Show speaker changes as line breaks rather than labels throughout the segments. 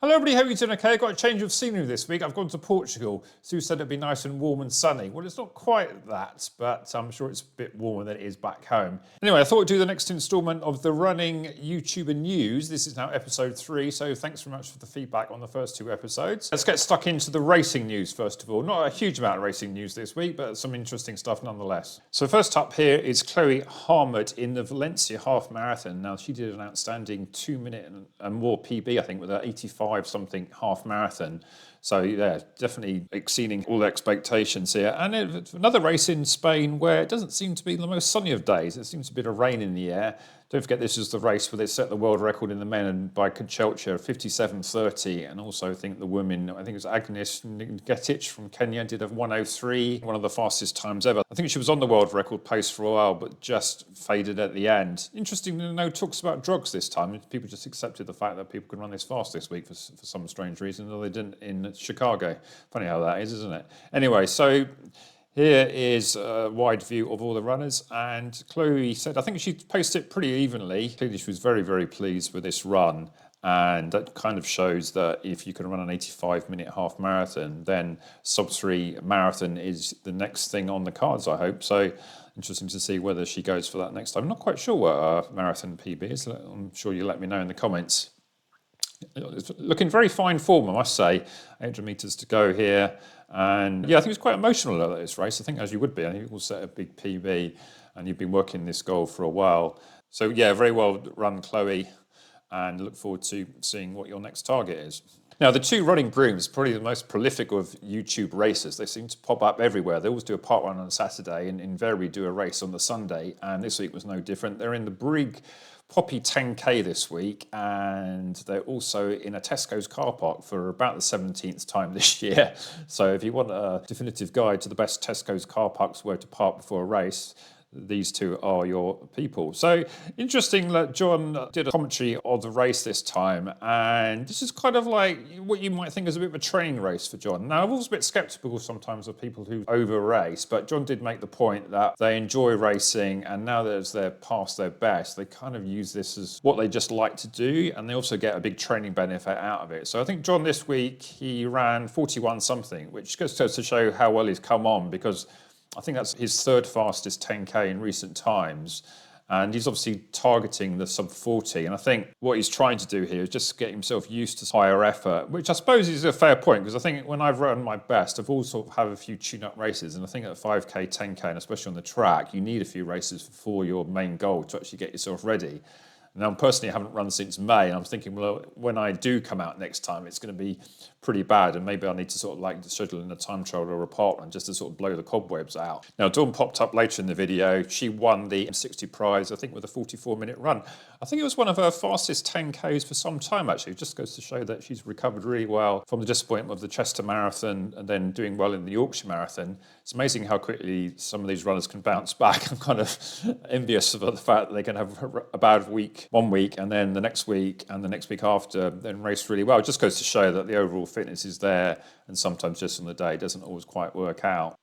Hello everybody, hope you're doing okay. I've got a change of scenery this week. I've gone to Portugal. Sue said it'd be nice and warm and sunny. Well, it's not quite that, but I'm sure it's a bit warmer than it is back home. Anyway, I thought I'd do the next instalment of the running YouTuber news. This is now episode 3, so thanks very much for the feedback on the first 2 episodes. Let's get stuck into the racing news first of all. Not a huge amount of racing news this week, but some interesting stuff nonetheless. So first up here is Chloe Hamard in the Valencia half marathon. Now, she did an outstanding 2-minute and more PB, I think, with her 85 something half marathon. So yeah, definitely exceeding all expectations here. And another race in Spain where it doesn't seem to be the most sunny of days. There seems a bit of rain in the air. Don't forget this is the race where they set the world record in the men and by Chole, 57:30, and also I think the women, I think it was Agnes Ngetich from Kenya, did a 1:03, one of the fastest times ever. I think she was on the world record pace for a while, but just faded at the end. Interesting, no talks about drugs this time. People just accepted the fact that people could run this fast this week for some strange reason, though they didn't in Chicago. Funny how that is, isn't it? Anyway, so here is a wide view of all the runners, and Chloe said, I think she paced it pretty evenly. Clearly she was very, very pleased with this run, and that kind of shows that if you can run an 85-minute half marathon, then sub-3 marathon is the next thing on the cards, I hope. So interesting to see whether she goes for that next time. I'm not quite sure what a marathon PB is. I'm sure you'll let me know in the comments. It's looking very fine form, I must say. 800 metres to go here. And yeah, I think it's quite emotional at this race. I think as you would be. I think you will set a big PB and you've been working this goal for a while. So yeah, very well run, Chloe, and look forward to seeing what your next target is. Now, the 2 running Brooms, probably the most prolific of YouTube racers. They seem to pop up everywhere. They always do a park run on a Saturday and invariably do a race on the Sunday. And this week was no different. They're in the Brig Poppy 10K this week, and they're also in a Tesco's car park for about the 17th time this year. So if you want a definitive guide to the best Tesco's car parks where to park before a race, these 2 are your people. So interesting that John did a commentary of the race this time, and this is kind of like what you might think is a bit of a training race for John. Now, I'm always a bit sceptical sometimes of people who over race, but John did make the point that they enjoy racing, and now that they're past their best, they kind of use this as what they just like to do, and they also get a big training benefit out of it. So I think John this week, he ran 41 something, which goes to show how well he's come on, because I think that's his 3rd fastest 10K in recent times. And he's obviously targeting the sub 40. And I think what he's trying to do here is just get himself used to higher effort, which I suppose is a fair point, because I think when I've run my best, I've also had a few tune-up races. And I think at 5K, 10K, and especially on the track, you need a few races for your main goal to actually get yourself ready. Now, personally, I haven't run since May, and I'm thinking, well, when I do come out next time, it's going to be pretty bad, and maybe I need to sort of like schedule in a time trial or a park run just to sort of blow the cobwebs out. Now, Dawn popped up later in the video. She won the M60 prize, I think, with a 44-minute run. I think it was one of her fastest 10Ks for some time, actually. It just goes to show that she's recovered really well from the disappointment of the Chester Marathon and then doing well in the Yorkshire Marathon. It's amazing how quickly some of these runners can bounce back. I'm kind of envious of the fact that they can have a bad week one week, and then the next week and the next week after, then race really well. It just goes to show that the overall fitness is there, and sometimes just on the day it doesn't always quite work out.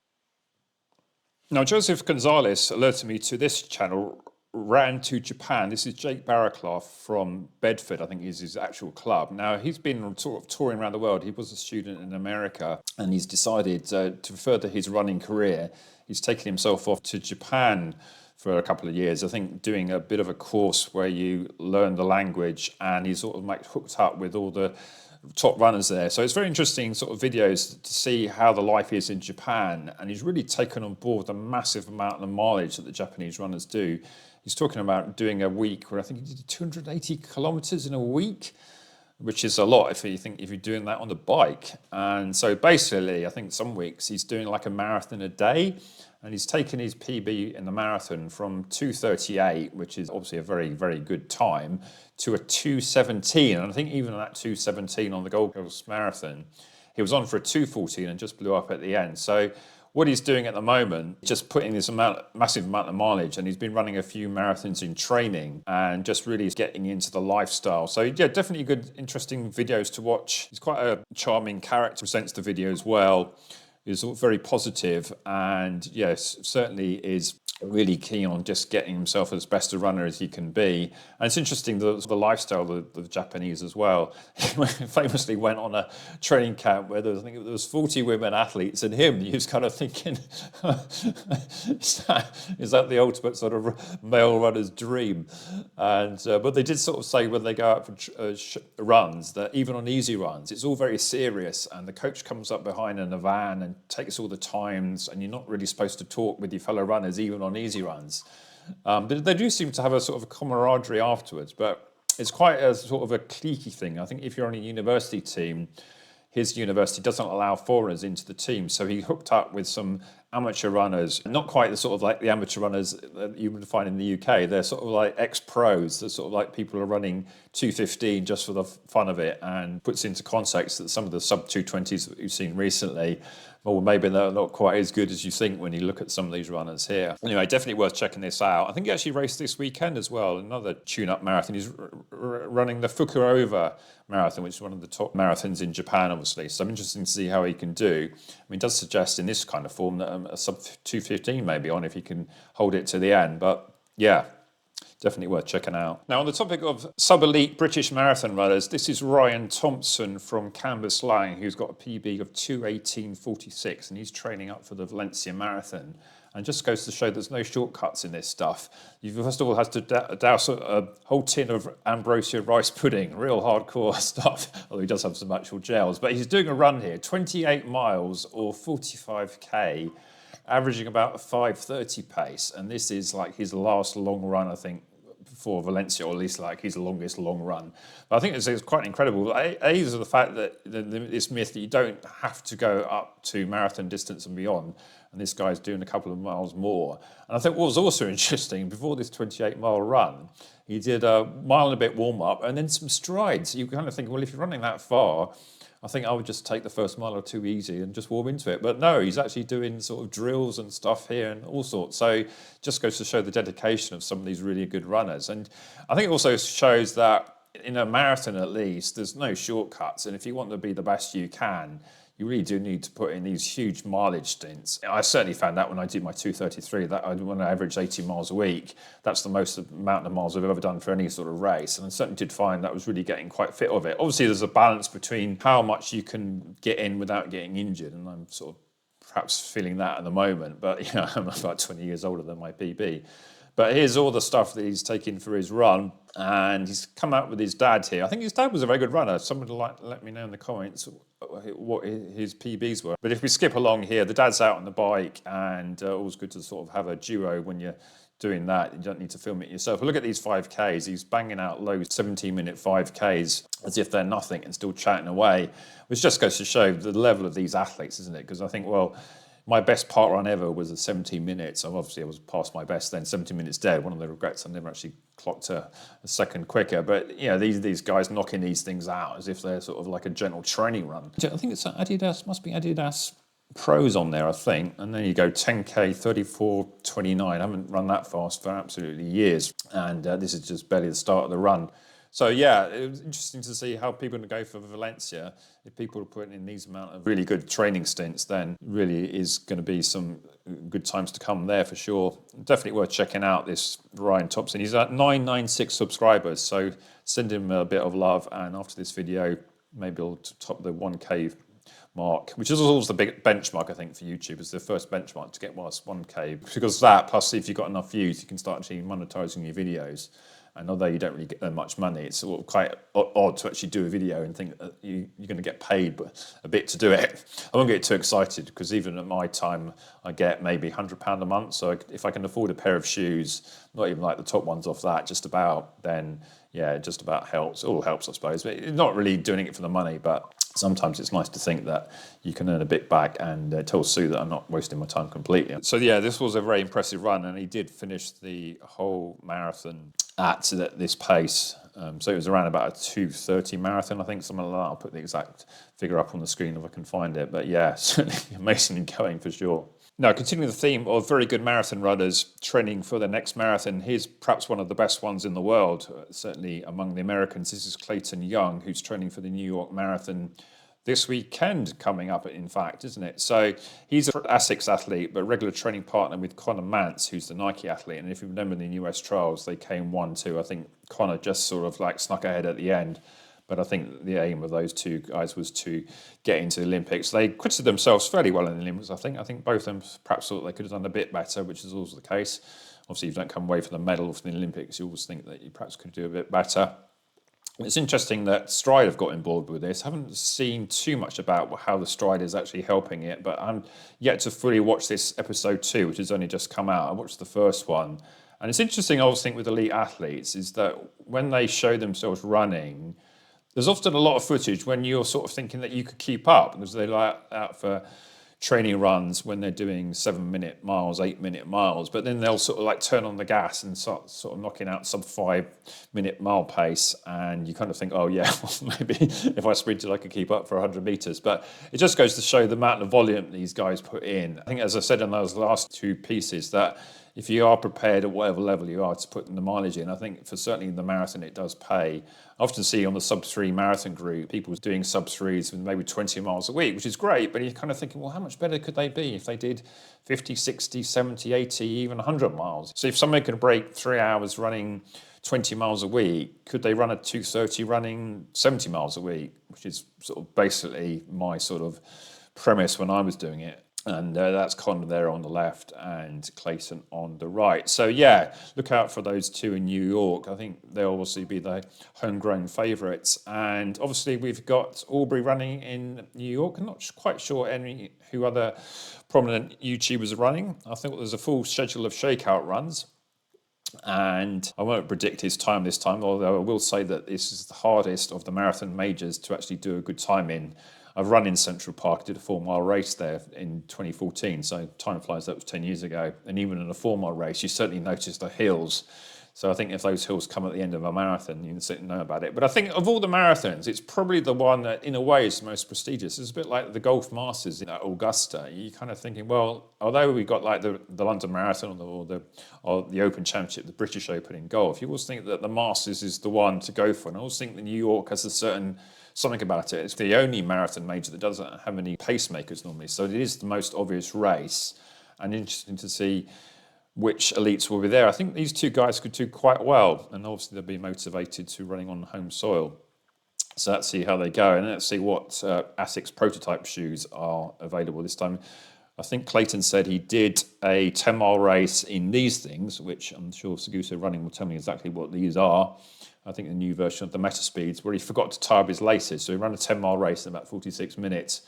Now, Joseph Gonzalez alerted me to this channel, ran to Japan. This is Jake Barraclough from Bedford, I think is his actual club. Now, he's been sort of touring around the world. He was a student in America, and he's decided to further his running career. He's taken himself off to Japan for a couple of years, I think, doing a bit of a course where you learn the language, and he's sort of like hooked up with all the top runners there. So it's very interesting sort of videos to see how the life is in Japan, and he's really taken on board the massive amount of mileage that the Japanese runners do. He's talking about doing a week where I think he did 280 kilometers in a week, which is a lot if you're doing that on the bike. And so basically, I think some weeks he's doing like a marathon a day, and he's taken his PB in the marathon from 2:38, which is obviously a very, very good time, to a 2:17. And I think even at that 2:17 on the Gold Coast Marathon, he was on for a 2:14 and just blew up at the end. So what he's doing at the moment, just putting this massive amount of mileage, and he's been running a few marathons in training and just really getting into the lifestyle. So yeah, definitely good, interesting videos to watch. He's quite a charming character, presents the video as well. Is very positive, and yes, certainly is really keen on just getting himself as best a runner as he can be. And it's interesting, the lifestyle of the Japanese as well. He famously went on a training camp where I think there was 40 women athletes, and he was kind of thinking, is that the ultimate sort of male runner's dream? And but they did sort of say when they go out for runs that even on easy runs, it's all very serious, and the coach comes up behind in a van and takes all the times, and you're not really supposed to talk with your fellow runners even on easy runs. But they do seem to have a sort of camaraderie afterwards, but it's quite a sort of a cliquey thing. I think if you're on a university team, his university doesn't allow foreigners into the team, so he hooked up with some amateur runners, not quite the sort of like the amateur runners that you would find in the UK. They're sort of like ex-pros. They're sort of like people who are running 2:15 just for the fun of it, and puts into context that some of the sub-220s that we've seen recently, well, maybe they're not quite as good as you think when you look at some of these runners here. Anyway, definitely worth checking this out. I think he actually raced this weekend as well, another tune-up marathon. He's running the Fukuoka marathon, which is one of the top marathons in Japan, obviously. So I'm interested to see how he can do. I mean, it does suggest in this kind of form that a sub-215 may be on if he can hold it to the end. But yeah, definitely worth checking out. Now, on the topic of sub-elite British marathon runners, this is Ryan Thomson from Cambuslang, who's got a PB of 2:18:46, and he's training up for the Valencia marathon. And just goes to show there's no shortcuts in this stuff. You first of all have to douse a whole tin of ambrosia rice pudding, real hardcore stuff, although he does have some actual gels. But he's doing a run here, 28 miles or 45k, averaging about a 5:30 pace. And this is like his last long run, I think, for Valencia, or at least like his longest long run. But I think it's quite incredible. Is the fact that this myth that you don't have to go up to marathon distance and beyond, and this guy's doing a couple of miles more. And I think what was also interesting, before this 28-mile run, he did a mile and a bit warm-up and then some strides. You kind of think, well, if you're running that far, I think I would just take the first mile or two easy and just warm into it. But no, he's actually doing sort of drills and stuff here and all sorts. So it just goes to show the dedication of some of these really good runners. And I think it also shows that in a marathon at least, there's no shortcuts. And if you want to be the best you can, you really do need to put in these huge mileage stints. I certainly found that when I did my 2:33, that when I averaged 80 miles a week, that's the most amount of miles I've ever done for any sort of race. And I certainly did find that was really getting quite fit of it. Obviously, there's a balance between how much you can get in without getting injured, and I'm sort of perhaps feeling that at the moment. But you know, I'm about 20 years older than my PB. But here's all the stuff that he's taking for his run, and he's come out with his dad here. I think his dad was a very good runner. Someone would let me know in the comments what his PBs were. But if we skip along here, the dad's out on the bike, and always good to sort of have a duo when you're doing that. You don't need to film it yourself. But look at these 5Ks. He's banging out low 17-minute 5Ks as if they're nothing and still chatting away, which just goes to show the level of these athletes, isn't it? Because I think, well, my best part run ever was at 17 minutes. Obviously, I was past my best then, 17 minutes dead. One of the regrets, I never actually clocked a second quicker. But, you know, these guys knocking these things out as if they're sort of like a general training run. I think it's Adidas, must be Adidas Pros on there, I think. And then you go 10K, 34:29. I haven't run that fast for absolutely years. And this is just barely the start of the run. So yeah, it was interesting to see how people are going to go for Valencia. If people are putting in these amount of really good training stints, then really is going to be some good times to come there for sure. Definitely worth checking out this Ryan Thomson. He's at 996 subscribers, so send him a bit of love. And after this video, maybe he'll top the 1K mark, which is always the big benchmark, I think, for YouTube. It's the first benchmark to get past 1K. Because that, plus if you've got enough views, you can start actually monetizing your videos. And although you don't really get that much money, it's sort of quite odd to actually do a video and think that you're going to get paid a bit to do it. I won't get too excited, because even at my time, I get maybe £100 a month. So if I can afford a pair of shoes, not even like the top ones off that, just about, then yeah, it just about helps. It all helps, I suppose. But not really doing it for the money, but sometimes it's nice to think that you can earn a bit back, and tell Sue that I'm not wasting my time completely. So yeah, this was a very impressive run, and he did finish the whole marathon at this pace. So it was around about a 2:30 marathon, I think, something like that. I'll put the exact figure up on the screen if I can find it. But yeah, certainly amazing going for sure. Now, continuing the theme of very good marathon runners training for their next marathon, here's perhaps one of the best ones in the world, certainly among the Americans. This is Clayton Young, who's training for the New York Marathon this weekend coming up, in fact, isn't it? So he's an ASICS athlete, but regular training partner with Connor, who's the Nike athlete. And if you remember in the US trials, they came 1-2. I think Connor just sort of like snuck ahead at the end. But I think the aim of those two guys was to get into the Olympics. They acquitted themselves fairly well in the Olympics, I think. I think both of them perhaps thought they could have done a bit better, which is always the case. Obviously, if you don't come away from the medal from the Olympics, you always think that you perhaps could do a bit better. It's interesting that Stride have got involved with this. I haven't seen too much about how the Stride is actually helping it, but I'm yet to fully watch this episode 2, which has only just come out. I watched the first one. And it's interesting, I always think, with elite athletes, is that when they show themselves running, there's often a lot of footage when you're sort of thinking that you could keep up, because they're out for training runs when they're doing 7-minute miles, 8-minute miles, but then they'll sort of like turn on the gas and start sort of knocking out some 5-minute mile pace, and you kind of think, oh yeah, well, maybe if I sprinted I could keep up for 100 meters. But it just goes to show the amount of volume these guys put in. I think, as I said in those last 2 pieces, that if you are prepared at whatever level you are to put the mileage in, I think for certainly in the marathon it does pay. I often see on the sub-3 marathon group people doing sub-3s with maybe 20 miles a week, which is great, but you're kind of thinking, well, how much better could they be if they did 50, 60, 70, 80, even 100 miles? So if somebody could break 3 hours running 20 miles a week, could they run a 2:30 running 70 miles a week, which is sort of basically my sort of premise when I was doing it. And that's Connor there on the left and Clayton on the right. So yeah, look out for those two in New York. I think they'll obviously be the homegrown favourites. And obviously we've got Aubrey running in New York. I'm not quite sure who other prominent YouTubers are running. I think there's a full schedule of shakeout runs. And I won't predict his time this time, although I will say that this is the hardest of the marathon majors to actually do a good time in. I've run in Central Park, I did a 4-mile race there in 2014, so time flies, that was 10 years ago. And even in a 4-mile race, you certainly notice the hills. So I think if those hills come at the end of a marathon, you can certainly know about it. But I think of all the marathons, it's probably the one that in a way is the most prestigious. It's a bit like the Golf Masters in Augusta. You're kind of thinking, well, although we got like the London Marathon or the Open Championship, the British Open in golf, you always think that the Masters is the one to go for. And I always think that New York has a certain something about it. It's the only marathon major that doesn't have any pacemakers normally. So it is the most obvious race, and interesting to see which elites will be there. I think these two guys could do quite well, and obviously they'll be motivated to running on home soil. So let's see how they go, and let's see what ASICS prototype shoes are available this time. I think Clayton said he did a 10-mile race in these things, which I'm sure Seguso Running will tell me exactly what these are. I think the new version of the Meta Speeds, where he forgot to tie up his laces. So he ran a 10-mile race in about 46 minutes,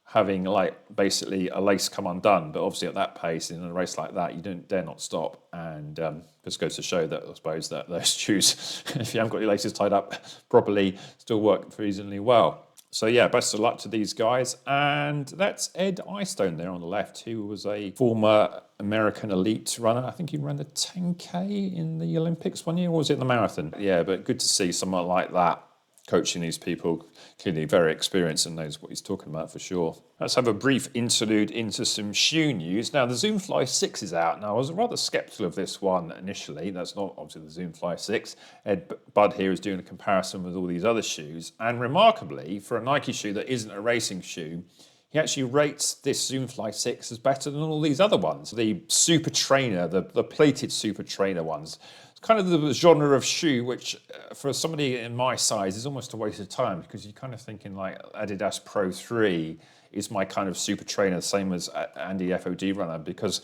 having like basically a lace come undone. But obviously at that pace, in a race like that, you don't dare not stop. And just goes to show that, I suppose, that those shoes, if you haven't got your laces tied up properly, still work reasonably well. So yeah, best of luck to these guys. And that's Ed Eyestone there on the left, who was a former American elite runner. I think he ran the 10K in the Olympics one year, or was it the marathon? Yeah, but good to see someone like that coaching these people, clearly very experienced and knows what he's talking about for sure. Let's have a brief interlude into some shoe news. Now, the Zoomfly 6 is out. Now, I was rather sceptical of this one initially. That's not obviously the Zoomfly 6. EddBud here is doing a comparison with all these other shoes. And remarkably, for a Nike shoe that isn't a racing shoe, he actually rates this Zoomfly 6 as better than all these other ones. The Super Trainer, the plated Super Trainer ones. Kind of the genre of shoe which for somebody in my size is almost a waste of time, because you're kind of thinking like Adidas Pro 3 is my kind of super trainer, same as Andy FOD runner, because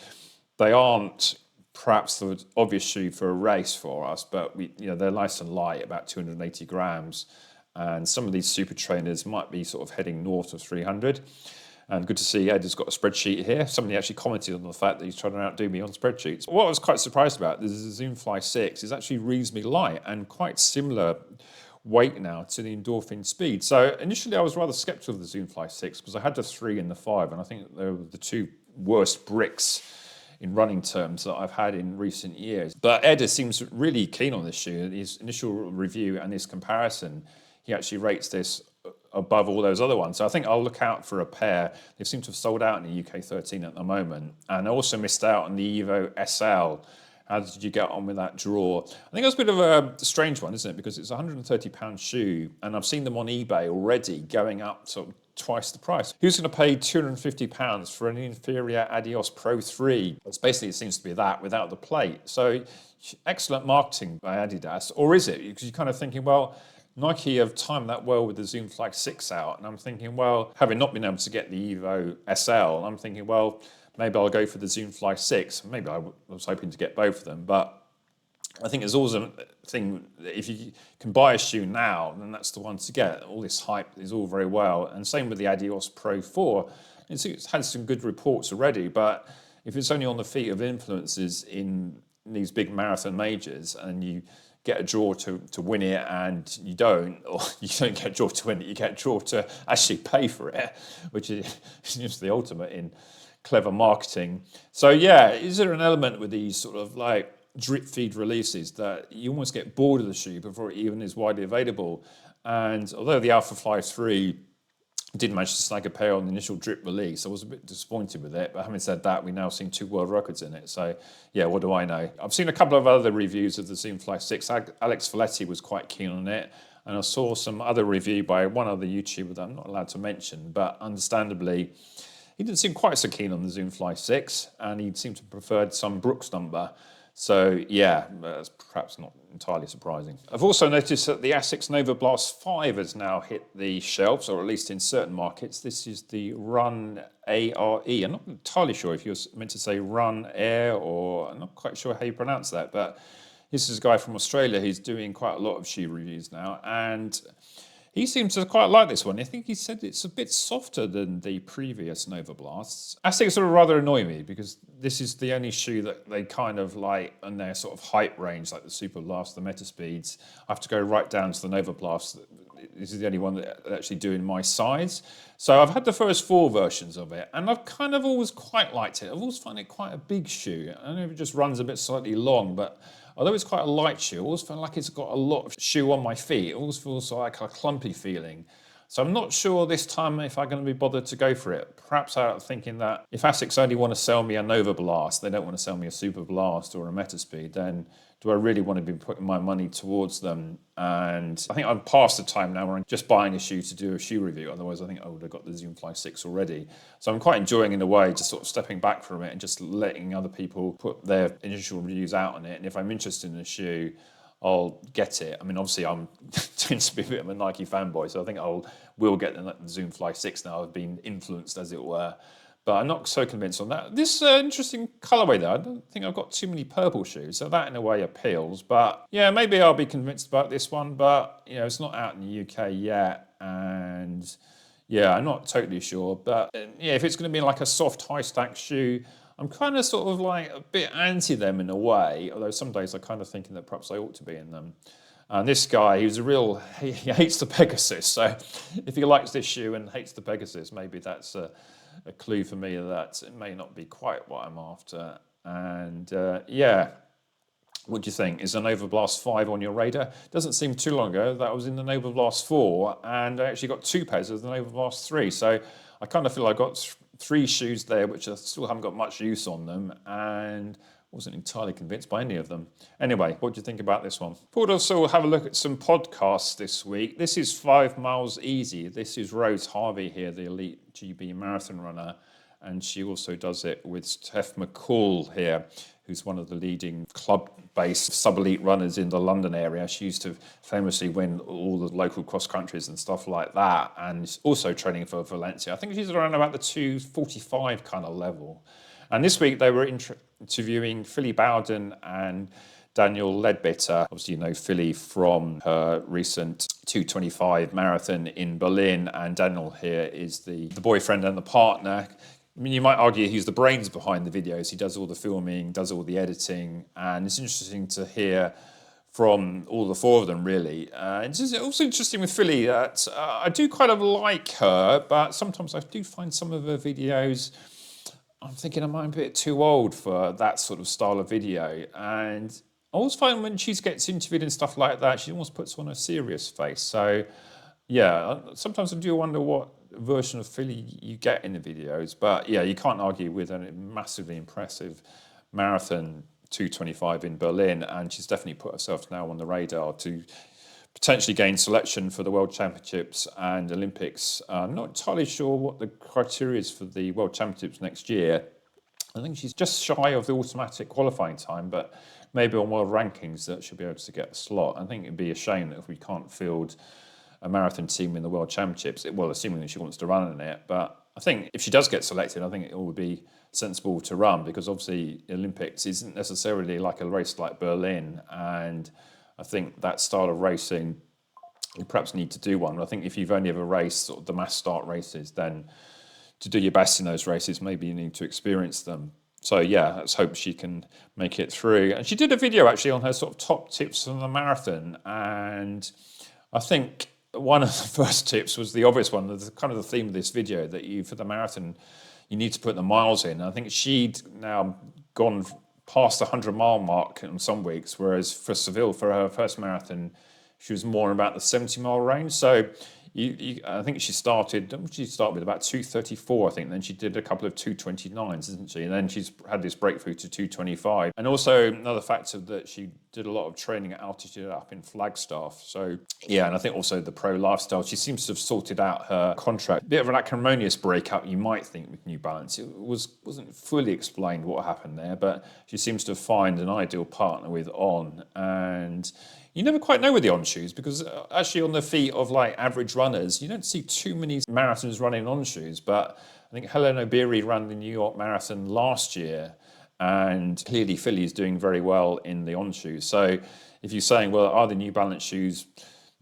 they aren't perhaps the obvious shoe for a race for us, but they're nice and light, about 280 grams, and some of these super trainers might be sort of heading north of 300. And good to see Ed has got a spreadsheet here. Somebody actually commented on the fact that he's trying to outdo me on spreadsheets. What I was quite surprised about is the Zoomfly 6 is actually reasonably light and quite similar weight now to the Endorphin Speed. So initially I was rather sceptical of the Zoomfly 6 because I had the 3 and the 5, and I think they were the two worst bricks in running terms that I've had in recent years. But Ed seems really keen on this shoe. His initial review and his comparison, he actually rates this above all those other ones. So I think I'll look out for a pair. They seem to have sold out in the UK 13 at the moment. And I also missed out on the Evo SL. How did you get on with that draw? I think that's a bit of a strange one, isn't it? Because it's a £130 shoe, and I've seen them on eBay already going up sort of twice the price. Who's going to pay £250 for an inferior Adios Pro 3? It's basically, it seems to be that without the plate. So excellent marketing by Adidas, or is it? Because you're kind of thinking, well, Nike have timed that well with the Zoom Fly 6 out, and I'm thinking, well, having not been able to get the Evo SL, I'm thinking, well, maybe I'll go for the Zoom Fly 6. Maybe I was hoping to get both of them, but I think there's always a thing that if you can buy a shoe now, then that's the one to get. All this hype is all very well, and same with the Adios Pro 4. It's had some good reports already, but if it's only on the feet of influencers in these big marathon majors, and you get a draw to win it and you don't, or you don't get a draw to win it, you get a draw to actually pay for it, which is just the ultimate in clever marketing. So yeah, is there an element with these sort of like drip feed releases that you almost get bored of the shoe before it even is widely available? And although the Alpha Fly 3 did manage to snag a pair on the initial drip release, I was a bit disappointed with it, but having said that, we've now seen 2 world records in it, so yeah, what do I know? I've seen a couple of other reviews of the Zoom Fly 6. Alex Valetti was quite keen on it, and I saw some other review by one other YouTuber that I'm not allowed to mention, but understandably, he didn't seem quite so keen on the Zoom Fly 6, and he seemed to prefer some Brooks number. So yeah, that's perhaps not entirely surprising. I've also noticed that the ASICS Novablast 5 has now hit the shelves, or at least in certain markets. This is the Run ARE. I'm not entirely sure if you're meant to say Run Air, or I'm not quite sure how you pronounce that, but this is a guy from Australia who's doing quite a lot of shoe reviews now, and he seems to quite like this one. I think he said it's a bit softer than the previous Novablasts. ASICS sort of rather annoy me because this is the only shoe that they kind of like in their sort of height range, like the Superblast, the Metaspeeds. I have to go right down to the Novablast. This is the only one that actually do in my size. So I've had the first 4 versions of it, and I've kind of always quite liked it. I've always found it quite a big shoe. I don't know if it just runs a bit slightly long, but although it's quite a light shoe, I always feel like it's got a lot of shoe on my feet. It always feels like a clumpy feeling. So I'm not sure this time if I'm going to be bothered to go for it. Perhaps I'm thinking that if ASICS only want to sell me a Novablast, they don't want to sell me a Superblast or a Metaspeed, then do I really want to be putting my money towards them? And I think I'm past the time now where I'm just buying a shoe to do a shoe review. Otherwise, I think I would have got the Zoom Fly 6 already. So I'm quite enjoying, in a way, just sort of stepping back from it and just letting other people put their initial reviews out on it. And if I'm interested in a shoe, I'll get it. I mean, obviously, I'm tends to be a bit of a Nike fanboy, so I think will get the Zoom Fly 6 now. I've been influenced, as it were. But I'm not so convinced on that. This interesting colourway though, I don't think I've got too many purple shoes, so that in a way appeals. But yeah, maybe I'll be convinced about this one, but you know, it's not out in the UK yet, and yeah, I'm not totally sure. But yeah, if it's going to be like a soft high stack shoe, I'm kind of sort of like a bit anti them in a way, although some days I'm kind of thinking that perhaps I ought to be in them. And this guy, he hates the Pegasus, so if he likes this shoe and hates the Pegasus, maybe that's a clue for me that it may not be quite what I'm after. And yeah, what do you think? Is the Novablast 5 on your radar? Doesn't seem too long ago that I was in the Novablast 4, and I actually got 2 pairs of the Novablast 3. So I kind of feel I got 3 shoes there, which I still haven't got much use on them, and wasn't entirely convinced by any of them. Anyway, what do you think about this one? Thought also have a look at some podcasts this week. This is 5 Miles Easy. This is Rose Harvey here, the elite GB marathon runner, and she also does it with Steph McCall here, who's one of the leading club-based sub-elite runners in the London area. She used to famously win all the local cross-countries and stuff like that, and also training for Valencia. I think she's around about the 2:45 kind of level. And this week they were interviewing Phily Bowden and Daniel Leadbitter. Obviously, you know Phily from her recent 2:25 marathon in Berlin, and Daniel here is the boyfriend and the partner. I mean, you might argue he's the brains behind the videos. He does all the filming, does all the editing, and it's interesting to hear from all the 4 of them, really. It's also interesting with Phily that I do kind of like her, but sometimes I do find some of her videos, I'm thinking I might be a bit too old for that sort of style of video. And I always find when she gets interviewed and stuff like that, she almost puts on a serious face. So yeah, sometimes I do wonder what version of Phily you get in the videos. But yeah, you can't argue with a massively impressive marathon 2:25 in Berlin. And she's definitely put herself now on the radar to potentially gain selection for the World Championships and Olympics. I'm not entirely sure what the criteria is for the World Championships next year. I think she's just shy of the automatic qualifying time, but maybe on world rankings that she'll be able to get a slot. I think it'd be a shame that if we can't field a marathon team in the World Championships, well, assuming that she wants to run in it. But I think if she does get selected, I think it would be sensible to run, because obviously the Olympics isn't necessarily like a race like Berlin, and I think that style of racing, you perhaps need to do one. I think if you've only ever raced sort of the mass start races, then to do your best in those races, maybe you need to experience them. So yeah, let's hope she can make it through. And she did a video actually on her sort of top tips from the marathon, and I think one of the first tips was the obvious one, kind of the theme of this video, that you, for the marathon, you need to put the miles in. I think she'd now gone past the 100-mile mark in some weeks, whereas for Seville, for her first marathon, she was more about the 70-mile range. So I think she started with about 2:34, I think. Then she did a couple of 2:29s, didn't she? And then she's had this breakthrough to 2:25. And also another factor that she did a lot of training at altitude up in Flagstaff. So yeah, and I think also the pro lifestyle. She seems to have sorted out her contract. A bit of an acrimonious breakup, you might think, with New Balance. It wasn't fully explained what happened there, but she seems to find an ideal partner with On. And you never quite know with the On shoes, because actually on the feet of like average runners, you don't see too many marathons running On shoes. But I think Helen Obiri ran the New York Marathon last year, and clearly Phily is doing very well in the On shoes. So if you're saying, well, are the New Balance shoes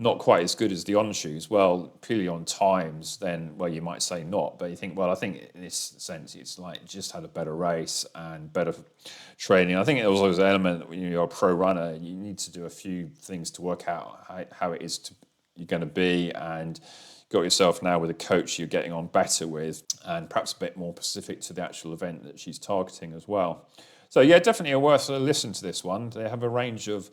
not quite as good as the On shoes? Well, purely on times, then, well, you might say not. But you think, well, I think in this sense, it's like just had a better race and better training. I think it was always an element that when you're a pro runner, you need to do a few things to work out how it is you're going to be, and got yourself now with a coach you're getting on better with, and perhaps a bit more specific to the actual event that she's targeting as well. So yeah, definitely worth a listen to this one. They have a range of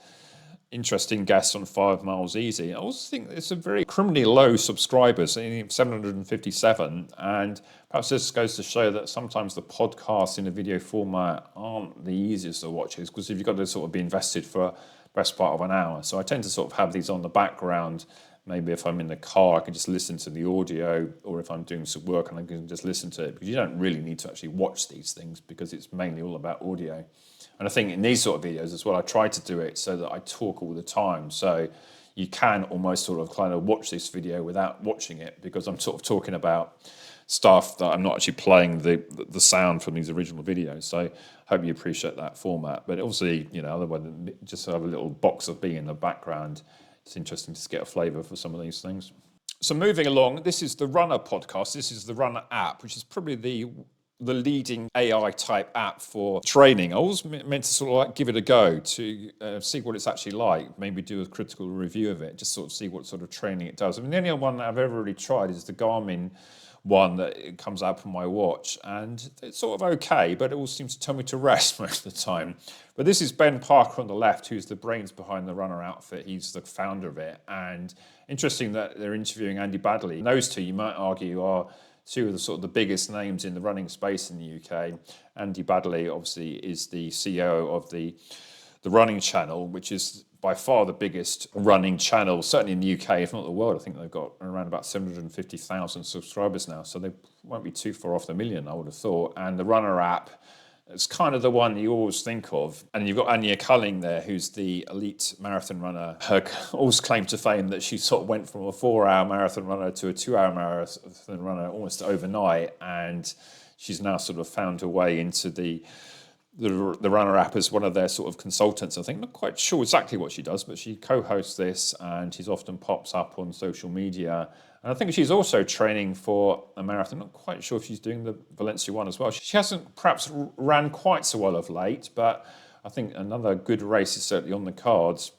interesting guests on 5 miles easy. I also think it's a very criminally low subscribers, 757, and perhaps this goes to show that sometimes the podcasts in a video format aren't the easiest to watch, because if you've got to sort of be invested for the best part of an hour. So I tend to sort of have these on the background. Maybe if I'm in the car, I can just listen to the audio, or if I'm doing some work and I can just listen to it, because you don't really need to actually watch these things, because it's mainly all about audio. And I think in these sort of videos as well, I try to do it so that I talk all the time. So you can almost sort of kind of watch this video without watching it, because I'm sort of talking about stuff that I'm not actually playing the sound from these original videos. So I hope you appreciate that format. But obviously, otherwise, just have a little box of being in the background. It's interesting to get a flavour for some of these things. So moving along, this is the Runna podcast. This is the Runna app, which is probably the leading AI type app for training. I was meant to sort of like give it a go to see what it's actually like, maybe do a critical review of it, just sort of see what sort of training it does. I mean, the only one that I've ever really tried is the Garmin one that it comes out from my watch, and it's sort of okay, but it all seems to tell me to rest most of the time. But this is Ben Parker on the left, who's the brains behind the Runner outfit. He's the founder of it, and interesting that they're interviewing Andy Baddeley. And those two, you might argue, are two of the sort of the biggest names in the running space in the UK. Andy Baddeley obviously is the CEO of the Running Channel, which is by far the biggest running channel, certainly in the UK, if not the world. I think they've got around about 750,000 subscribers now, so they won't be too far off the million, I would have thought. And the Runner app, it's kind of the one you always think of. And you've got Anya Culling there, who's the elite marathon runner. Her always claim to fame that she sort of went from a 4-hour marathon runner to a 2-hour marathon runner almost overnight, and she's now sort of found her way into the Runner app as one of their sort of consultants. I think, not quite sure exactly what she does, but she co-hosts this, and she's often pops up on social media. And I think she's also training for a marathon. Not quite sure if she's doing the Valencia one as well. She hasn't perhaps ran quite so well of late, but I think another good race is certainly on the cards.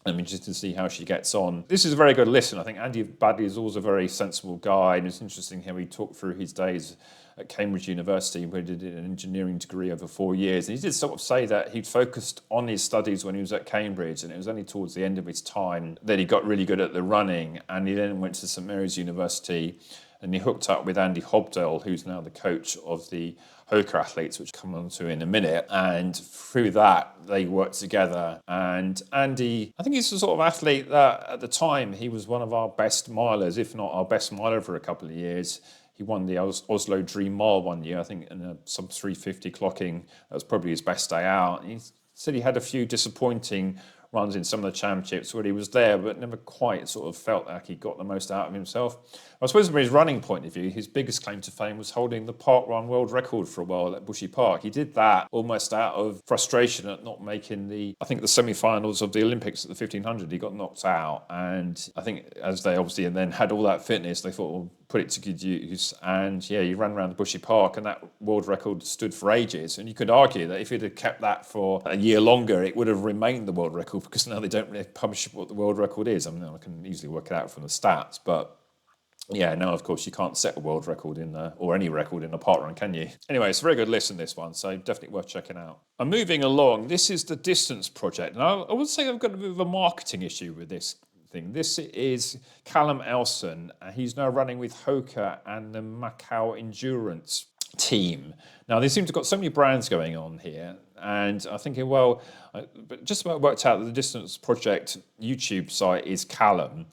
I'm interested to see how she gets on. This is a very good listen. I think Andy Baddeley is always a very sensible guy, and it's interesting how he talked through his days at Cambridge University, where he did an engineering degree over 4 years. And he did sort of say that he'd focused on his studies when he was at Cambridge, and it was only towards the end of his time that he got really good at the running. And he then went to St Mary's University and he hooked up with Andy Hobdell, who's now the coach of the Hoka athletes, which come on to in a minute. And through that, they worked together. And Andy, I think he's the sort of athlete that at the time, he was one of our best milers, if not our best miler for a couple of years. He won the Oslo Dream Mile one year, I think, in a sub 350 clocking. That was probably his best day out. He said he had a few disappointing runs in some of the championships where he was there, but never quite sort of felt like he got the most out of himself. I suppose from his running point of view, his biggest claim to fame was holding the park run world record for a while at Bushy Park. He did that almost out of frustration at not making the semi-finals of the Olympics at the 1500. He got knocked out, and I think as they obviously and then had all that fitness, they thought, well, put it to good use. And yeah, he ran around the Bushy Park, and that world record stood for ages. And you could argue that if he'd have kept that for a year longer, it would have remained the world record, because now they don't really publish what the world record is. I mean, I can easily work it out from the stats, but yeah, now of course you can't set a world record or any record in a park run, can you? Anyway, it's a very good listen, this one, so definitely worth checking out. I'm moving along. This is the Distance Project. Now, I would say I've got a bit of a marketing issue with this thing. This is Callum Elson. He's now running with Hoka and the Makou Endurance team. Now, they seem to have got so many brands going on here, and I'm thinking, well, but just about worked out that the Distance Project YouTube site is Callum,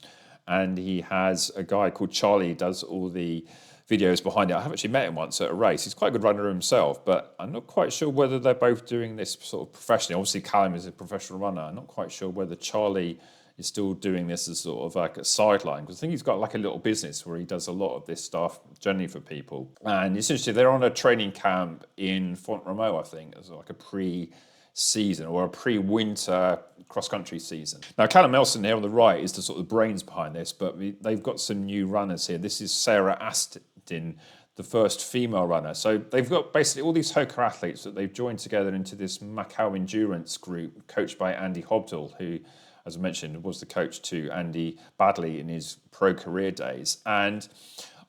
and he has a guy called Chole who does all the videos behind it. I have actually met him once at a race. He's quite a good runner himself, but I'm not quite sure whether they're both doing this sort of professionally. Obviously, Callum is a professional runner. I'm not quite sure whether Chole is still doing this as sort of like a sideline, because I think he's got like a little business where he does a lot of this stuff generally for people. And essentially, they're on a training camp in Font-Romeu, I think, as like a pre-season or a pre-winter cross-country season. Now, Callum Elson here on the right is the sort of brains behind this, but they've got some new runners here. This is Sarah Astin, the first female runner. So they've got basically all these Hoka athletes that they've joined together into this Makou Endurance group, coached by Andy Hobdell, who, as I mentioned, was the coach to Andy Baddeley in his pro career days. And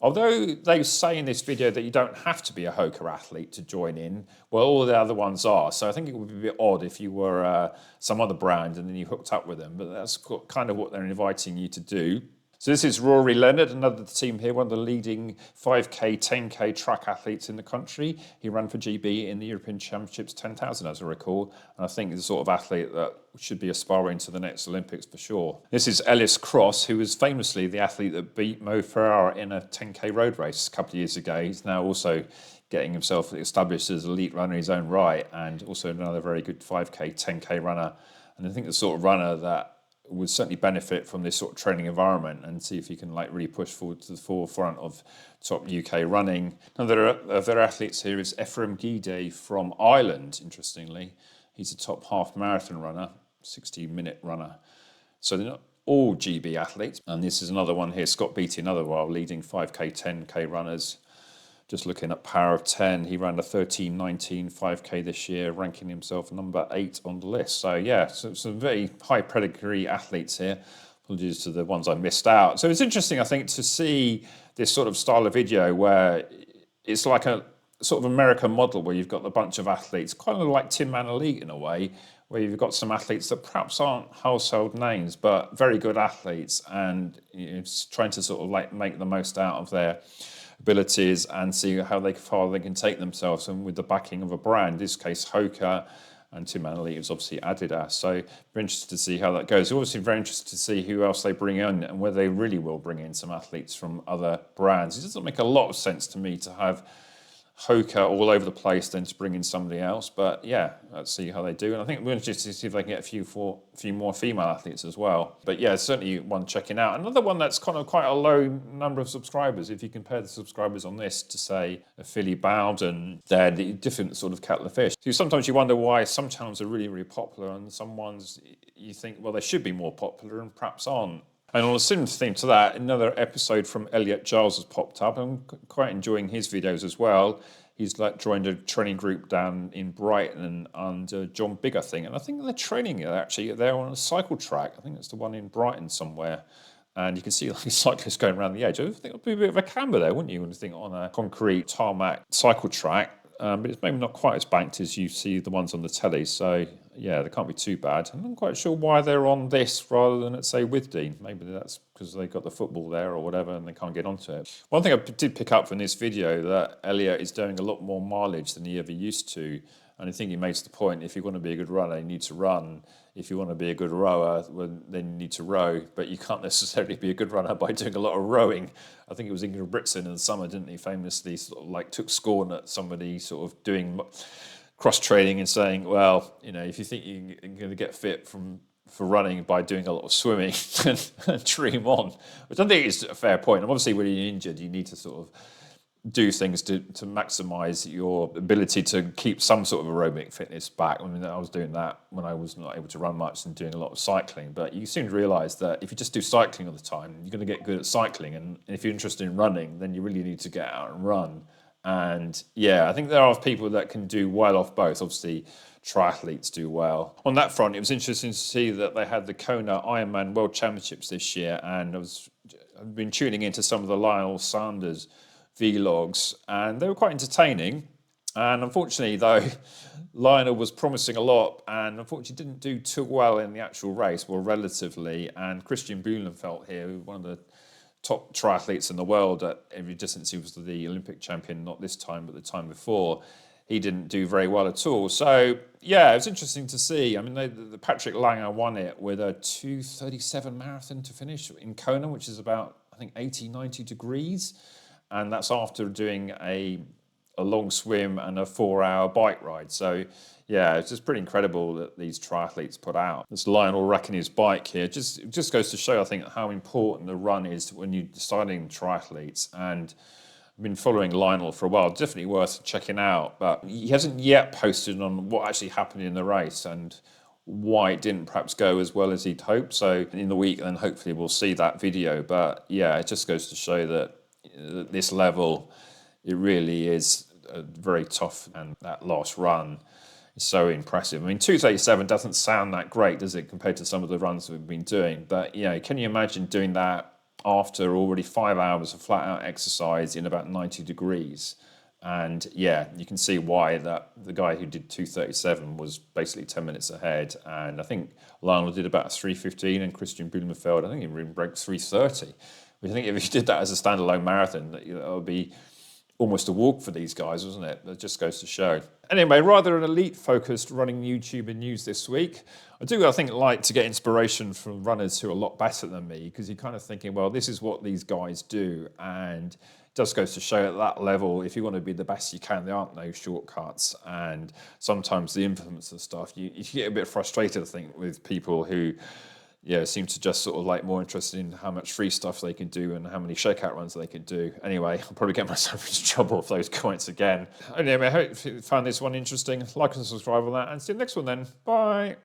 although they say in this video that you don't have to be a Hoka athlete to join in, well, all the other ones are. So I think it would be a bit odd if you were some other brand and then you hooked up with them. But that's kind of what they're inviting you to do. So this is Rory Leonard, another team here, one of the leading 5K, 10K track athletes in the country. He ran for GB in the European Championships 10,000, as I recall. And I think he's the sort of athlete that should be aspiring to the next Olympics for sure. This is Ellis Cross, who was famously the athlete that beat Mo Farah in a 10K road race a couple of years ago. He's now also getting himself established as an elite runner in his own right, and also another very good 5K, 10K runner. And I think the sort of runner that would certainly benefit from this sort of training environment, and see if he can like really push forward to the forefront of top UK running. Another of their athletes here is Ephraim Guide from Ireland, interestingly. He's a top half marathon runner, 60-minute runner. So they're not all GB athletes. And this is another one here, Scott Beattie, another of our leading 5K, 10K runners. Just looking at Power of 10, he ran a 13:19 5K this year, ranking himself number 8 on the list. So yeah, some very high pedigree athletes here. Apologies to the ones I missed out. So it's interesting, I think, to see this sort of style of video where it's like a sort of American model where you've got a bunch of athletes, kind of like Tin Man Elite in a way, where you've got some athletes that perhaps aren't household names, but very good athletes, and trying to sort of like make the most out of their abilities and see how far they can take themselves, and with the backing of a brand, in this case Hoka, and Tin Man Elite is obviously Adidas. So we're interested to see how that goes. We're obviously very interested to see who else they bring in and whether they really will bring in some athletes from other brands. It doesn't make a lot of sense to me to have Hoka all over the place than to bring in somebody else. But yeah, let's see how they do. And I think we're interested to see if they can get a few more female athletes as well. But yeah, certainly one checking out. Another one that's kind of quite a low number of subscribers. If you compare the subscribers on this to, say, a Phily, Bowden, they're the different sort of kettle of fish. So sometimes you wonder why some channels are really, really popular and some ones you think, well, they should be more popular and perhaps aren't. And on a similar theme to that, another episode from Elliot Giles has popped up. I'm quite enjoying his videos as well. He's like joined a training group down in Brighton under John Bigg, I think. And I think they're training actually. They're on a cycle track. I think it's the one in Brighton somewhere. And you can see like cyclists going around the edge. I think it would be a bit of a camber there, wouldn't you? When you think on a concrete tarmac cycle track. but it's maybe not quite as banked as you see the ones on the telly. So yeah, they can't be too bad. I'm not quite sure why they're on this rather than, let's say, with Dean. Maybe that's because they got the football there or whatever and they can't get onto it. One thing I did pick up from this video that Elliot is doing a lot more mileage than he ever used to. And I think he makes the point, if you want to be a good runner, you need to run. If you want to be a good rower, well, then you need to row. But you can't necessarily be a good runner by doing a lot of rowing. I think it was Ingrid Britson in the summer, didn't he, famously sort of like took scorn at somebody sort of doing cross-training and saying, well, you know, if you think you're going to get fit for running by doing a lot of swimming, then dream on. Which I think is a fair point. And obviously, when you're injured, you need to sort of do things to maximise your ability to keep some sort of aerobic fitness back. I mean, I was doing that when I was not able to run much and doing a lot of cycling. But you soon realise that if you just do cycling all the time, you're going to get good at cycling. And if you're interested in running, then you really need to get out and run. And yeah, I think there are people that can do well off both. Obviously, triathletes do well. On that front, it was interesting to see that they had the Kona Ironman World Championships this year. And I've been tuning into some of the Lionel Sanders vlogs, and they were quite entertaining. And unfortunately, though, Lionel was promising a lot, and unfortunately didn't do too well in the actual race, well, relatively. And Christian Blumenfeld here, one of the top triathletes in the world at every distance, he was the Olympic champion, not this time, but the time before. He didn't do very well at all. So, yeah, it was interesting to see. I mean, the Patrick Lange won it with a 2:37 marathon to finish in Kona, which is about, I think, 80, 90 degrees. And that's after doing a long swim and a 4-hour bike ride. So, yeah, it's just pretty incredible that these triathletes put out. This Lionel wrecking his bike here. It just goes to show, I think, how important the run is when you're deciding triathletes. And I've been following Lionel for a while. Definitely worth checking out. But he hasn't yet posted on what actually happened in the race and why it didn't perhaps go as well as he'd hoped. So in the week, then hopefully we'll see that video. But, yeah, it just goes to show that at this level, it really is very tough, and that last run is so impressive. I mean, 2:37 doesn't sound that great, does it, compared to some of the runs we've been doing? But, you know, can you imagine doing that after already 5 hours of flat-out exercise in about 90 degrees? And, yeah, you can see why that the guy who did 2:37 was basically 10 minutes ahead. And I think Lionel did about 3:15, and Christian Blumenfeld, I think he broke 3:30. I think if you did that as a standalone marathon, that would be almost a walk for these guys, wasn't it? That just goes to show. Anyway, rather an elite-focused running YouTuber news this week. I think, like to get inspiration from runners who are a lot better than me, because you're kind of thinking, well, this is what these guys do. And it just goes to show at that level, if you want to be the best you can, there aren't no shortcuts. And sometimes the influencer stuff, you get a bit frustrated, I think, with people who seem to just sort of like more interested in how much free stuff they can do and how many shakeout runs they can do. Anyway, I'll probably get myself into trouble with those comments again. Anyway, I hope you found this one interesting. Like and subscribe on that, and see you next one then. Bye.